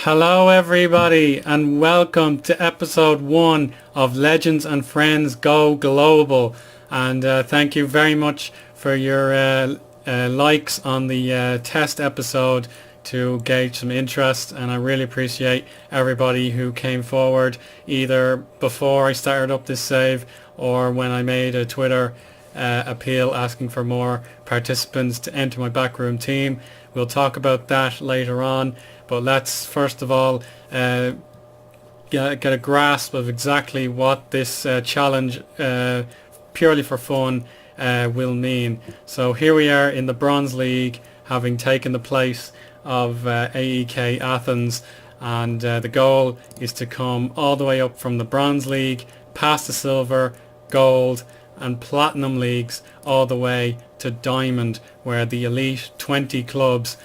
Hello everybody and welcome to episode 1 of Legends and Friends Go Global, and thank you very much for your likes on the test episode to gauge some interest, and I really appreciate everybody who came forward either before I started up this save or when I made a Twitter appeal asking for more participants to enter my backroom team. We'll talk about that later on, but let's first of all get a grasp of exactly what this challenge purely for fun will mean. So here we are in the Bronze League, having taken the place of AEK Athens, and the goal is to come all the way up from the Bronze League past the Silver, Gold and Platinum Leagues all the way to Diamond, where the elite 20 clubs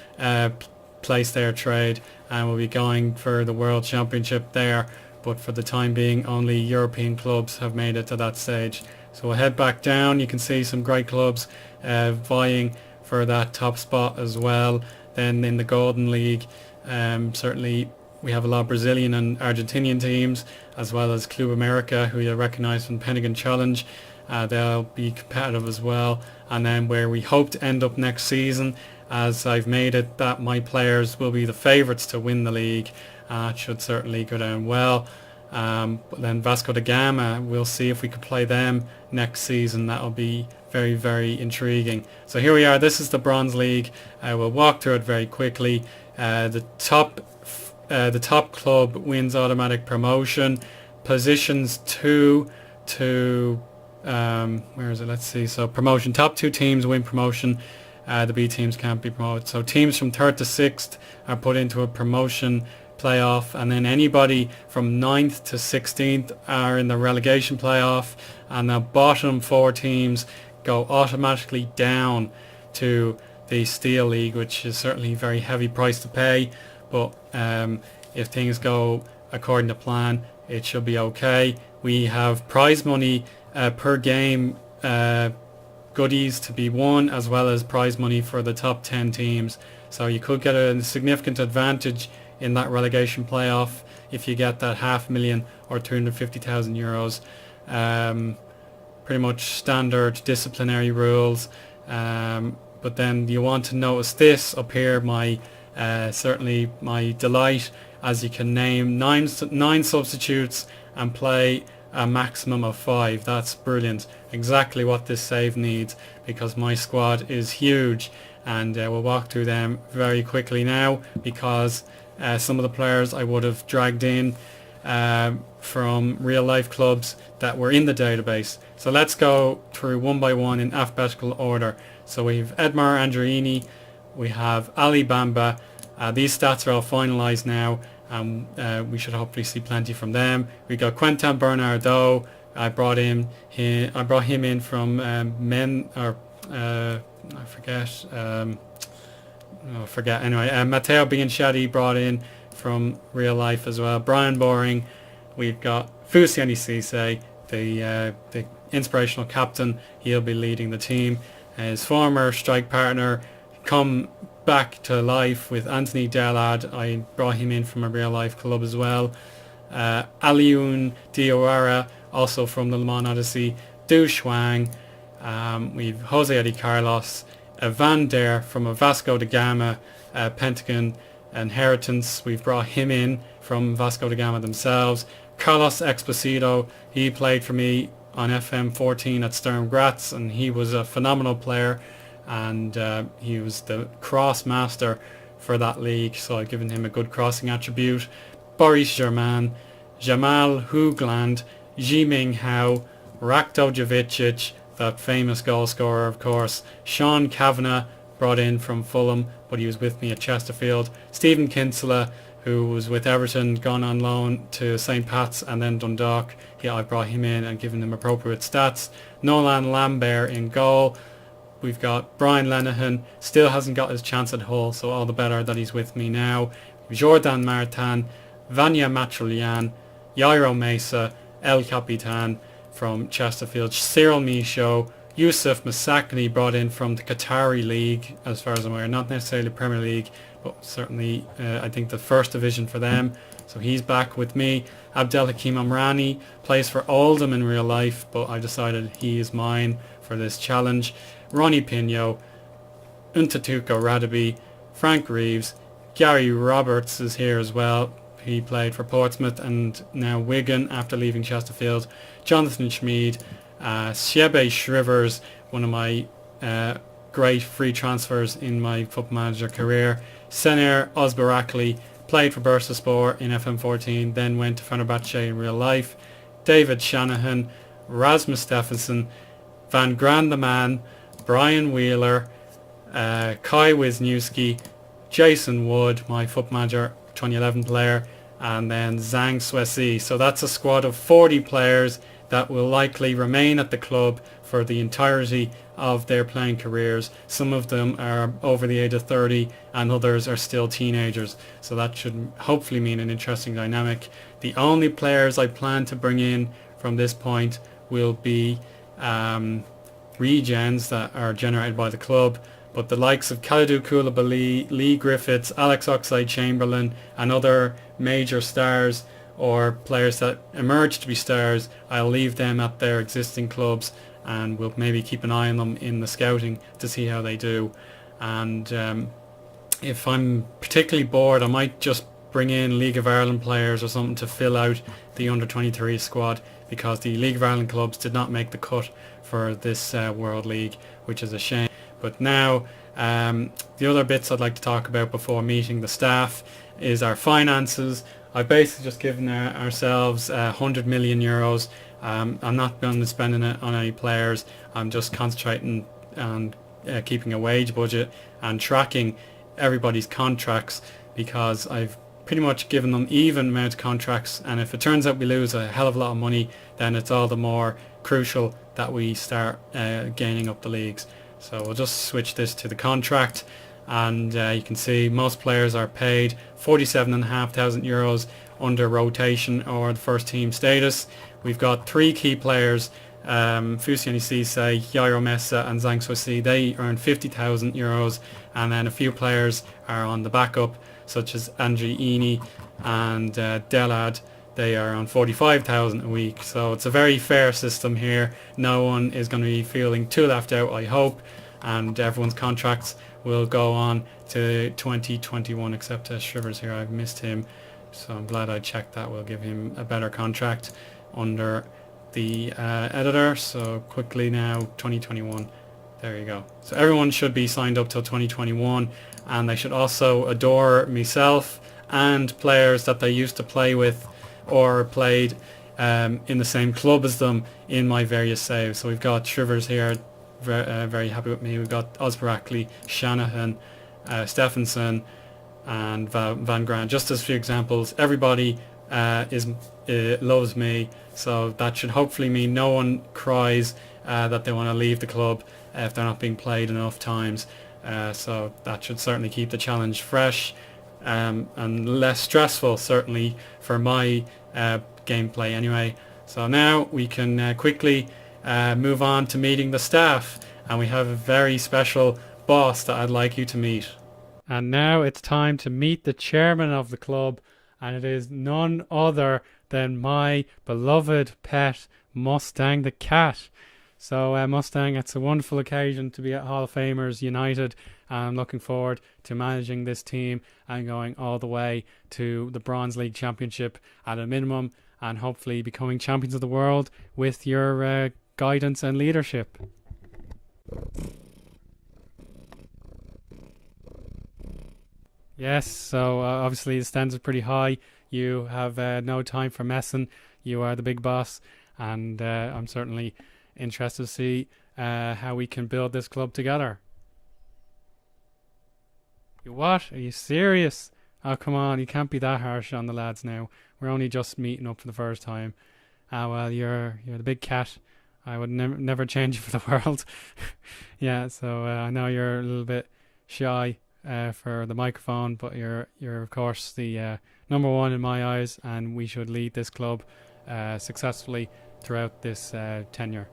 place their trade, and will be going for the World Championship there, but for the time being only European clubs have made it to that stage. So we'll head back down. You can see some great clubs vying for that top spot as well. Then in the Golden League, certainly we have a lot of Brazilian and Argentinian teams, as well as Club America, who you'll recognise from Pentagon Challenge. They'll be competitive as well. And then where we hope to end up next season, as I've made it that my players will be the favourites to win the league. It should certainly go down well. But then Vasco da Gama, we'll see if we can play them next season. That'll be very, very intriguing. So here we are. This is the Bronze League. We'll walk through it very quickly. The top club wins automatic promotion. Positions 2 to where is it? Let's see. So promotion. Top 2 teams win promotion. The B teams can't be promoted. So teams from 3rd to 6th are put into a promotion playoff, and then anybody from 9th to 16th are in the relegation playoff, and the bottom 4 teams go automatically down to the Steel League, which is certainly a very heavy price to pay, but if things go according to plan, it should be okay. We have prize money per game goodies to be won, as well as prize money for the top 10 teams. So you could get a significant advantage in that relegation playoff if you get that €500,000 or €250,000. Pretty much standard disciplinary rules. But then you want to notice this up here, my certainly my delight, as you can name nine substitutes and play a maximum of 5. That's brilliant. Exactly what this save needs, because my squad is huge, and we'll walk through them very quickly now, because some of the players I would have dragged in from real life clubs that were in the database. So let's go through one by one in alphabetical order. So we have Edmar Andreini, we have Ali Bamba. These stats are all finalised now, and we should hopefully see plenty from them. We got Quentin Bernardo. I brought him in from Anyway, Matteo Bianchetti brought in from real life as well. Brian Boring. We've got Fusiani Cisse, the inspirational captain. He'll be leading the team. His former strike partner come back to life with Anthony Delad. I brought him in from a real life club as well. Aliun Diawara, also from the Le Mans Odyssey. Du Shuang. We've Jose Eddie Carlos. Van Der from a Vasco da Gama Pentagon inheritance. We've brought him in from Vasco da Gama themselves. Carlos Exposito, he played for me on FM14 at Sturm Graz, and he was a phenomenal player, and he was the cross master for that league, so I've given him a good crossing attribute. Boris German, Jamal Hoogland, Jiming Hao, Rakto Javicic, that famous goal scorer, of course. Sean Kavanagh, brought in from Fulham, but he was with me at Chesterfield. Stephen Kinsella, who was with Everton, gone on loan to St. Pat's and then Dundalk. I brought him in and given him appropriate stats. Nolan Lambert in goal. We've got Brian Lenihan, still hasn't got his chance at Hull, so all the better that he's with me now. Jordan Martin, Vanya Matrulian, Jairo Mesa, El Capitan from Chesterfield, Cyril Michaud, Yusuf Masakni, brought in from the Qatari League, as far as I'm aware, not necessarily Premier League, but certainly I think the first division for them. So he's back with me. Abdelhakim Amrani plays for Oldham in real life, but I decided he is mine for this challenge. Ronnie Pino, Untatuko Radaby, Frank Reeves, Gary Roberts is here as well. He played for Portsmouth and now Wigan after leaving Chesterfield. Jonathan Schmid, Shebe Shrivers, one of my great free transfers in my Football Manager career. Sener Ozbarakli played for Bursaspor in FM14, then went to Fenerbahce in real life. David Shanahan, Rasmus Stephenson, Van Grand the Man, Brian Wheeler, Kai Wisniewski, Jason Wood, my Football Manager 2011 player, and then Zhang Suesi. So that's a squad of 40 players that will likely remain at the club for the entirety of their playing careers. Some of them are over the age of 30 and others are still teenagers. So that should hopefully mean an interesting dynamic. The only players I plan to bring in from this point will be regens that are generated by the club. But the likes of Kalidou Koulibaly, Lee Griffiths, Alex Oxlade-Chamberlain and other major stars or players that emerge to be stars, I'll leave them at their existing clubs and we'll maybe keep an eye on them in the scouting to see how they do. And if I'm particularly bored, I might just bring in League of Ireland players or something to fill out the under-23 squad, because the League of Ireland clubs did not make the cut for this World League, which is a shame. But now, the other bits I'd like to talk about before meeting the staff is our finances. I've basically just given ourselves 100 million euros. I'm not going to spend it on any players. I'm just concentrating on keeping a wage budget and tracking everybody's contracts, because I've pretty much given them even amount of contracts, and if it turns out we lose a hell of a lot of money, then it's all the more crucial that we start gaining up the leagues. So we'll just switch this to the contract, and you can see most players are paid 47,500 euros under rotation or the first team status. We've got three key players, Fusiani Cisse, Yairo Messa and Zhang Suesi. They earn 50,000 euros, and then a few players are on the backup, such as Andri Ini and Delad. They are on 45,000 a week. So it's a very fair system here. No one is going to be feeling too left out, I hope, and everyone's contracts will go on to 2021 except Shrivers here. I've missed him, so I'm glad I checked that. We'll give him a better contract under the editor. So quickly now, 2021. There you go. So everyone should be signed up till 2021, and they should also adore myself and players that they used to play with or played in the same club as them in my various saves. So we've got Shrivers here, very happy with me. We've got Ozbarakli, Shanahan, Stephenson and Van Grant. Just as a few examples. Everybody loves me, so that should hopefully mean no one cries that they want to leave the club if they're not being played enough times. So that should certainly keep the challenge fresh and less stressful, certainly for my gameplay anyway. So now we can quickly move on to meeting the staff, and we have a very special boss that I'd like you to meet. And now it's time to meet the chairman of the club, and it is none other than my beloved pet Mustang the cat. So Mustang, it's a wonderful occasion to be at Hall of Famers United. I'm looking forward to managing this team and going all the way to the Bronze League Championship at a minimum, and hopefully becoming champions of the world with your guidance and leadership. Yes, so obviously the standards are pretty high. You have no time for messing. You are the big boss, and I'm certainly interested to see how we can build this club together. You what? Are you serious? Oh, come on, you can't be that harsh on the lads now. We're only just meeting up for the first time. Ah, well, you're the big cat. I would never change you for the world. Yeah, so I know you're a little bit shy for the microphone, but you're of course the number one in my eyes, and we should lead this club successfully throughout this tenure.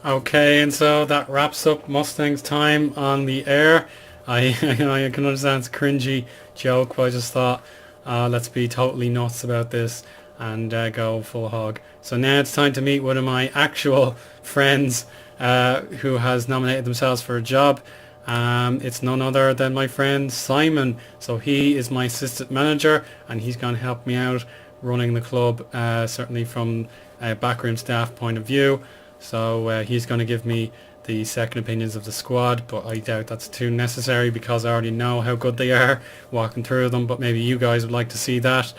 Okay, and so that wraps up Mustang's time on the air. I can understand it's a cringy joke, but I just thought, let's be totally nuts about this and go full hog. So now it's time to meet one of my actual friends who has nominated themselves for a job. It's none other than my friend Simon. So he is my assistant manager and he's going to help me out running the club, certainly from a backroom staff point of view. So he's going to give me the second opinions of the squad, but I doubt that's too necessary because I already know how good they are walking through them, but maybe you guys would like to see that.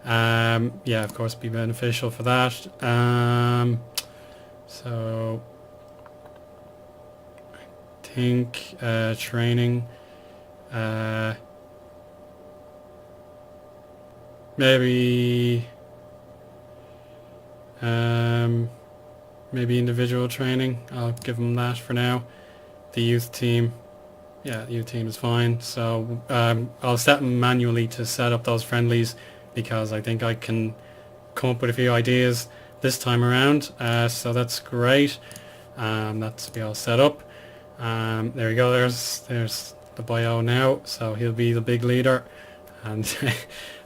Yeah, of course, be beneficial for that. So I think training, maybe maybe individual training. I'll give them that for now. The youth team, yeah, the youth team is fine. So I'll set them manually to set up those friendlies because I think I can come up with a few ideas this time around. So that's great. That's be all set up. There we go. There's the bio now. So he'll be the big leader, and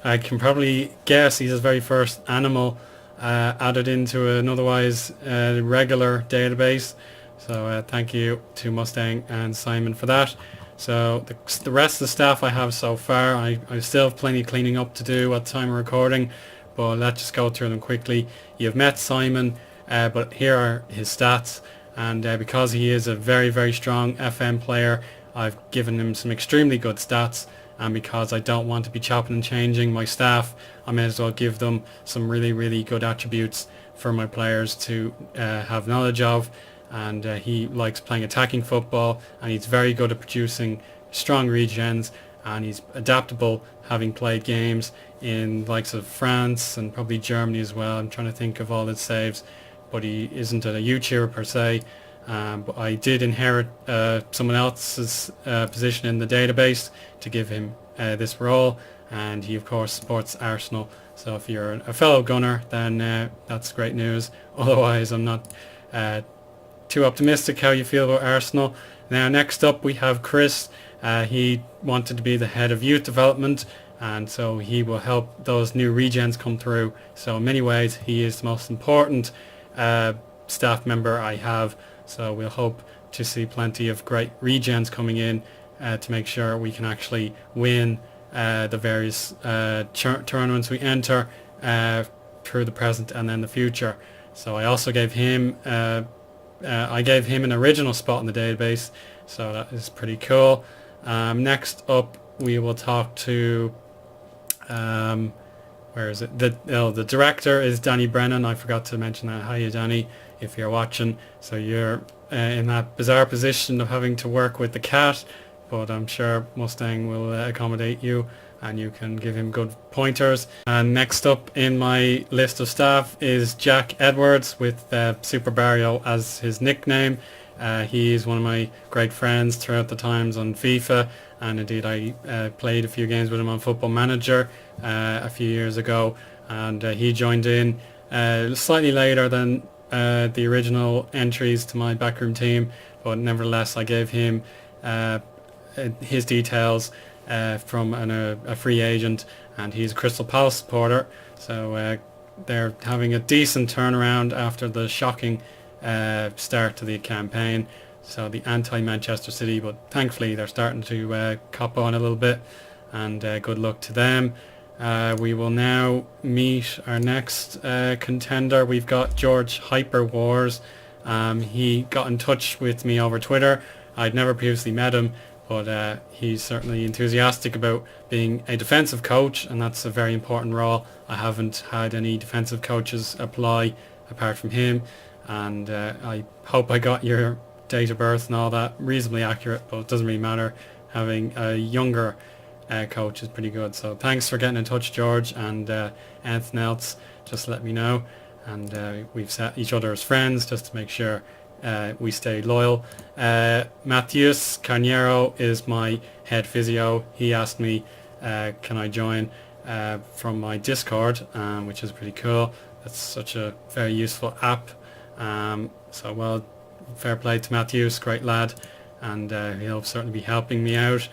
I can probably guess he's his very first animal added into an otherwise regular database. So thank you to Mustang and Simon for that. So the rest of the staff I have so far, I still have plenty of cleaning up to do at the time of recording, but let's just go through them quickly. You've met Simon, but here are his stats, and because he is a very, very strong FM player, I've given him some extremely good stats, and because I don't want to be chopping and changing my staff, I may as well give them some really, really good attributes for my players to have knowledge of. And he likes playing attacking football, and he's very good at producing strong regens, and he's adaptable, having played games in the likes of France and probably Germany as well. I'm trying to think of all his saves, but he isn't a YouTuber per se. But I did inherit someone else's position in the database to give him this role, and he of course supports Arsenal. So if you're a fellow Gunner, then that's great news. Otherwise, I'm not too optimistic how you feel about Arsenal. Now next up we have Chris. He wanted to be the head of youth development, and so he will help those new regens come through. So in many ways he is the most important staff member I have. So we'll hope to see plenty of great regens coming in to make sure we can actually win the various tournaments we enter through the present and then the future. So I also gave him an original spot in the database, so that is pretty cool. Next up we will talk to where is it? The director is Danny Brennan. I forgot to mention that. Hiya Danny, if you're watching. So you're in that bizarre position of having to work with the cat, but I'm sure Mustang will accommodate you and you can give him good pointers. And next up in my list of staff is Jack Edwards, with Super Barrio as his nickname. He's one of my great friends throughout the times on FIFA, and indeed I played a few games with him on Football Manager a few years ago, and he joined in slightly later than the original entries to my backroom team, but nevertheless I gave him his details from a free agent, and he's a Crystal Palace supporter. So they're having a decent turnaround after the shocking start to the campaign, so the anti-Manchester City, but thankfully they're starting to cop on a little bit, and good luck to them. We will now meet our next contender. We've got George Hyper Wars. He got in touch with me over Twitter. I'd never previously met him, but he's certainly enthusiastic about being a defensive coach, and that's a very important role. I haven't had any defensive coaches apply apart from him, and I hope I got your date of birth and all that reasonably accurate, but it doesn't really matter. Having a younger coach is pretty good. So thanks for getting in touch, George, and anything else, just let me know. And we've set each other as friends just to make sure we stay loyal. Matheus Carneiro is my head physio. He asked me can I join from my Discord, which is pretty cool. That's such a very useful app. So well, fair play to Matheus, great lad. and he'll certainly be helping me out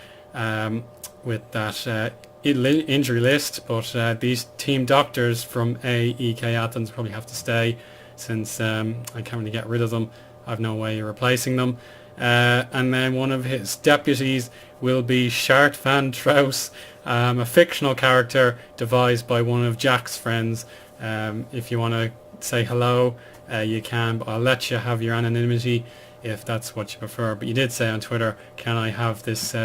with that injury list. But these team doctors from AEK Athens probably have to stay, since I can't really get rid of them. I've no way of replacing them. And then one of his deputies will be Shart van Trous, a fictional character devised by one of Jack's friends. If you want to say hello, you can, but I'll let you have your anonymity if that's what you prefer. But you did say on Twitter, can I have this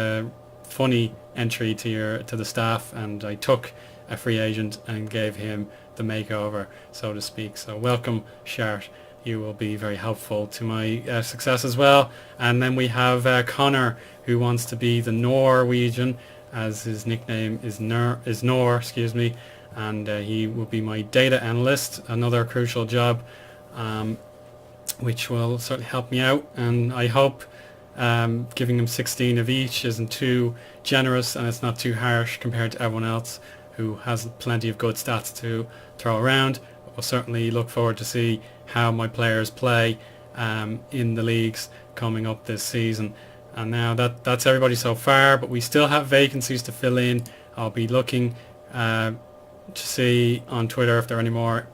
funny entry to the staff? And I took a free agent and gave him the makeover, so to speak. So welcome, Shart. You will be very helpful to my success as well. And then we have Connor, who wants to be the Norwegian, as his nickname is Nor, excuse me. And he will be my data analyst, another crucial job, which will certainly help me out. And I hope giving him 16 of each isn't too generous, and it's not too harsh compared to everyone else who has plenty of good stats to throw around. We'll certainly look forward to see how my players play in the leagues coming up this season. And now that's everybody so far, but we still have vacancies to fill in. I'll be looking to see on Twitter if there are any more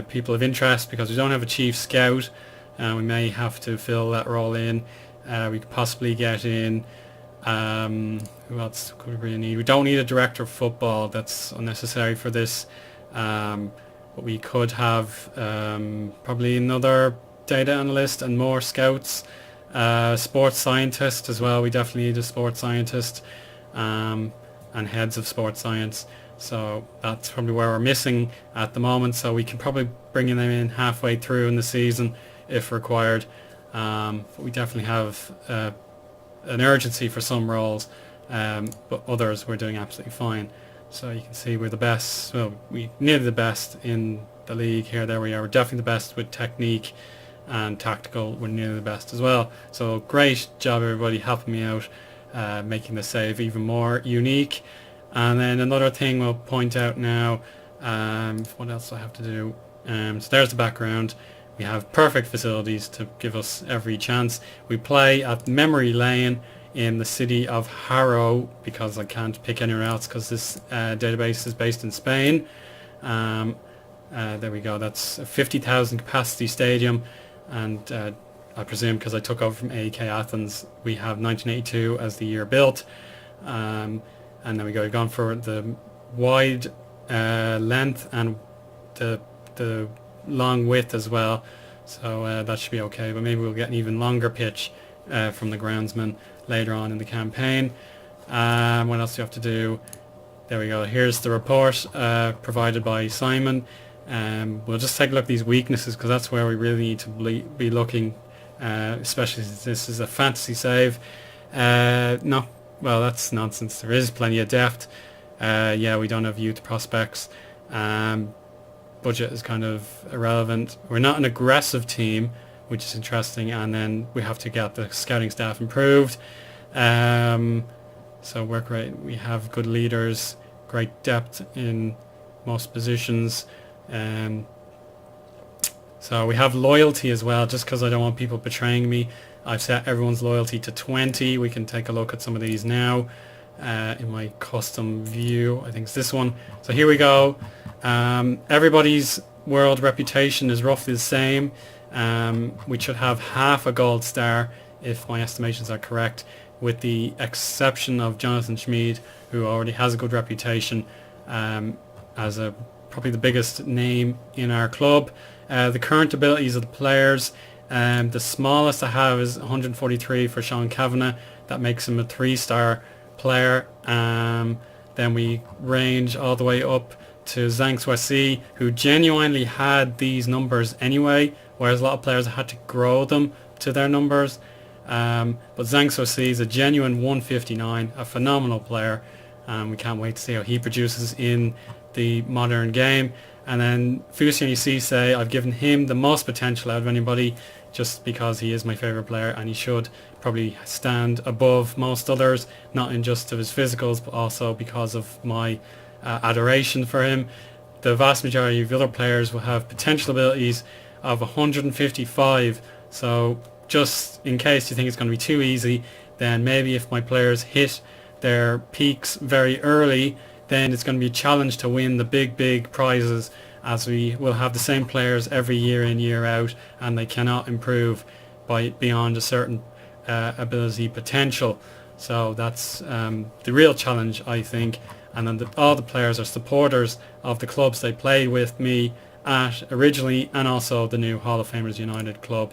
people of interest, because we don't have a chief scout. We may have to fill that role in. We could possibly get in, who else could we really need? We don't need a director of football, that's unnecessary for this. But we could have probably another data analyst and more scouts. Sports scientist as well. We definitely need a sports scientist and heads of sports science. So that's probably where we're missing at the moment. So we can probably bring them in halfway through in the season if required. But we definitely have an urgency for some roles, but others we're doing absolutely fine. So you can see we're the best. Well, we nearly the best in the league here. There we are. We're definitely the best with technique and tactical. We're nearly the best as well. So great job, everybody, helping me out, making the save even more unique. And then another thing we'll point out now. What else do I have to do? So there's the background. We have perfect facilities to give us every chance. We play at Memory Lane in the city of Harrow, because I can't pick anywhere else because this database is based in Spain. There we go. That's a 50,000 capacity stadium, and I presume because I took over from AEK Athens, we have 1982 as the year built. And then we go. We've gone for the wide length and the long width as well. So that should be okay. But maybe we'll get an even longer pitch from the groundsman later on in the campaign. What else do you have to do? There we go. Here's the report provided by Simon. We'll just take a look at these weaknesses, because that's where we really need to be looking, especially since this is a fantasy save. No, well, that's nonsense. There is plenty of depth. Yeah, we don't have youth prospects. Budget is kind of irrelevant. We're not an aggressive team, which is interesting, and then we have to get the scouting staff improved. So work rate, we have good leaders, great depth in most positions. So we have loyalty as well, just because I don't want people betraying me. I've set everyone's loyalty to 20. We can take a look at some of these now in my custom view. I think it's this one. So here we go. Everybody's world reputation is roughly the same. We should have half a gold star if my estimations are correct, with the exception of Jonathan Schmid, who already has a good reputation as probably the biggest name in our club. The current abilities of the players, the smallest I have is 143 for Sean Kavanagh. That makes him a 3-star player. Then we range all the way up to Zhang Suesi, who genuinely had these numbers anyway, whereas a lot of players had to grow them to their numbers. But Zhang Suesi is a genuine 159, a phenomenal player. We can't wait to see how he produces in the modern game. And then Fusiani Cisse, I've given him the most potential out of anybody, just because he is my favourite player, and he should probably stand above most others, not in just of his physicals, but also because of my adoration for him. The vast majority of the other players will have potential abilities of 155, so just in case you think it's going to be too easy, then maybe if my players hit their peaks very early, then it's going to be a challenge to win the big prizes, as we will have the same players every year in, year out, and they cannot improve by beyond a certain ability potential. So that's the real challenge, I think. And then all the players are supporters of the clubs they played with me at originally, and also the new Hall of Famers United club.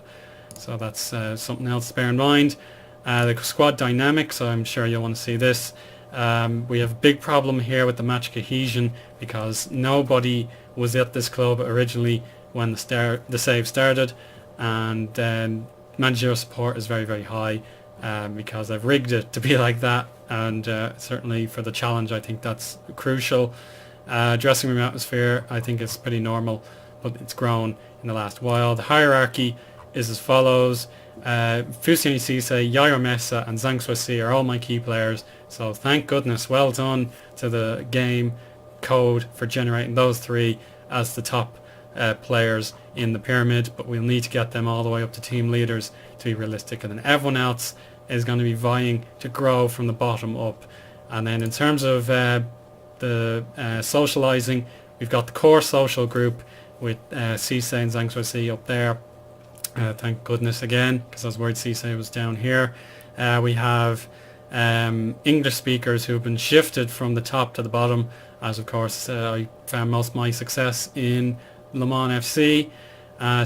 So that's something else to bear in mind. The squad dynamics, I'm sure you'll want to see this. We have a big problem here with the match cohesion, because nobody was at this club originally when the save started, and managerial support is very high, because I've rigged it to be like that, and certainly for the challenge I think that's crucial. Dressing room atmosphere, I think it's pretty normal, but it's grown in the last while. The hierarchy is as follows. Fusiani Cisse, Yairo Mesa and Zhang Suisi are all my key players, so thank goodness, well done to the game code for generating those three as the top players in the pyramid, but we'll need to get them all the way up to team leaders to be realistic, and then everyone else is going to be vying to grow from the bottom up. And then in terms of the socializing, we've got the core social group with Cisse and Zhang Suisi up there. Thank goodness again, because I was worried Cisse was down here. We have English speakers who have been shifted from the top to the bottom, as of course I found most of my success in Le Mans FC.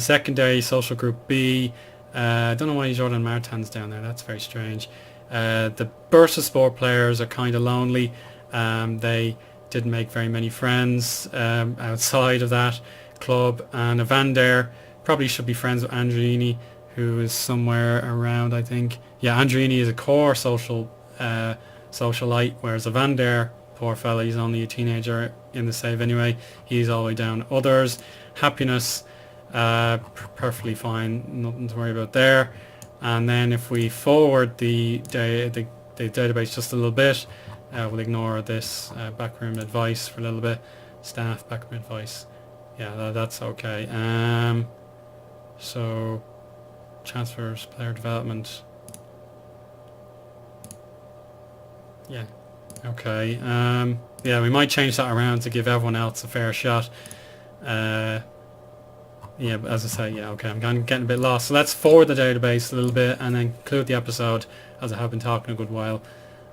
Secondary social group B. I don't know why Jordan Martin's down there, that's very strange. The Bursa Sport players are kind of lonely. They didn't make very many friends outside of that club, and Evander probably should be friends with Andrini, who is somewhere around, I think. Yeah, Andrini is a core socialite, whereas Evander, poor fella, he's only a teenager in the save anyway. He's all the way down. Others, happiness, perfectly fine, nothing to worry about there. And then if we forward the database just a little bit, we'll ignore this backroom advice for a little bit. Staff backroom advice, yeah, that's okay. So transfers, player development, yeah, okay. Yeah, we might change that around to give everyone else a fair shot. Yeah, but as I say, yeah, okay, I'm getting a bit lost. So let's forward the database a little bit and then conclude the episode, as I have been talking a good while.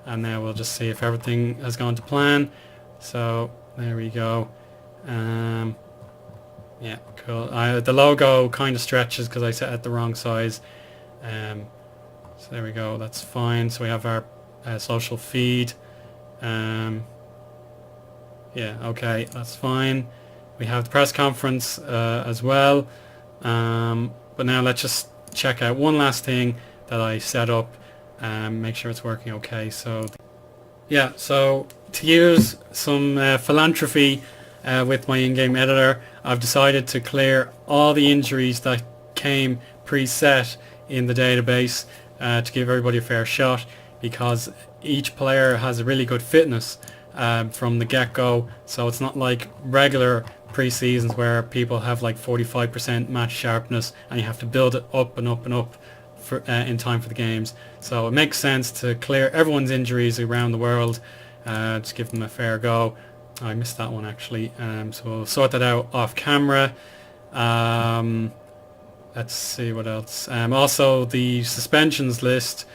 And now we'll just see if everything has gone to plan. So there we go. Yeah, cool. The logo kind of stretches because I set it the wrong size. So there we go, that's fine. So we have our social feed. Yeah, okay, that's fine. We have the press conference as well. But now let's just check out one last thing that I set up and make sure it's working okay. So yeah, so to use some philanthropy with my in-game editor, I've decided to clear all the injuries that came preset in the database to give everybody a fair shot, because each player has a really good fitness from the get-go, so it's not like regular pre-seasons where people have like 45% match sharpness and you have to build it up and up and up for, in time for the games. So it makes sense to clear everyone's injuries around the world, just give them a fair go. I missed that one actually, so we'll sort that out off camera. Let's see what else. Also the suspensions list,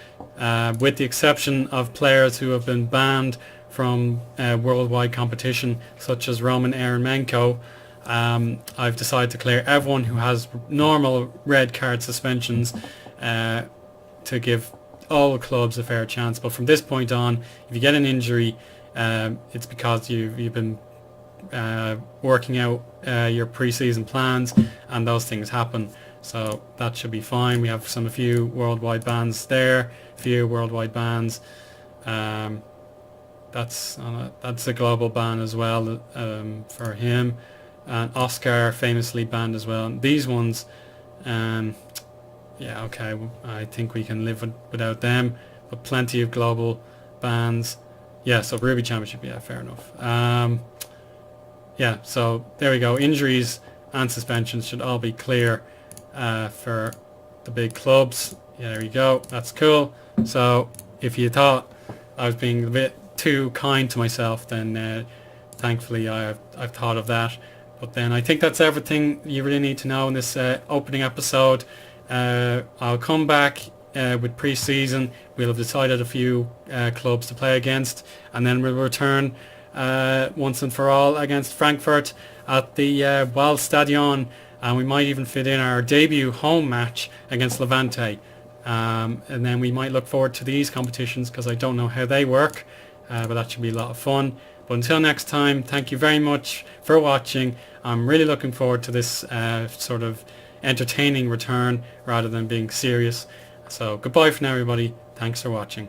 with the exception of players who have been banned from worldwide competition, such as Roman Eremenko, I've decided to clear everyone who has normal red card suspensions to give all clubs a fair chance. But from this point on, if you get an injury, it's because you've been working out your pre-season plans, and those things happen. So that should be fine. We have a few worldwide bans there, That's a global ban as well for him, and Oscar famously banned as well. And these ones, yeah, okay, I think we can live without them, but plenty of global bans. Yeah, so Ruby Championship, yeah, fair enough. Yeah, so there we go. Injuries and suspensions should all be clear for the big clubs. Yeah, there you go. That's cool. So if you thought I was being a bit too kind to myself, then thankfully I've thought of that. But then I think that's everything you really need to know in this opening episode. I'll come back with pre-season. We'll have decided a few clubs to play against, and then we'll return once and for all against Frankfurt at the Waldstadion, and we might even fit in our debut home match against Levante. And then we might look forward to these competitions because I don't know how they work, but that should be a lot of fun. But until next time, thank you very much for watching. I'm really looking forward to this sort of entertaining return rather than being serious. So goodbye for now, everybody. Thanks for watching.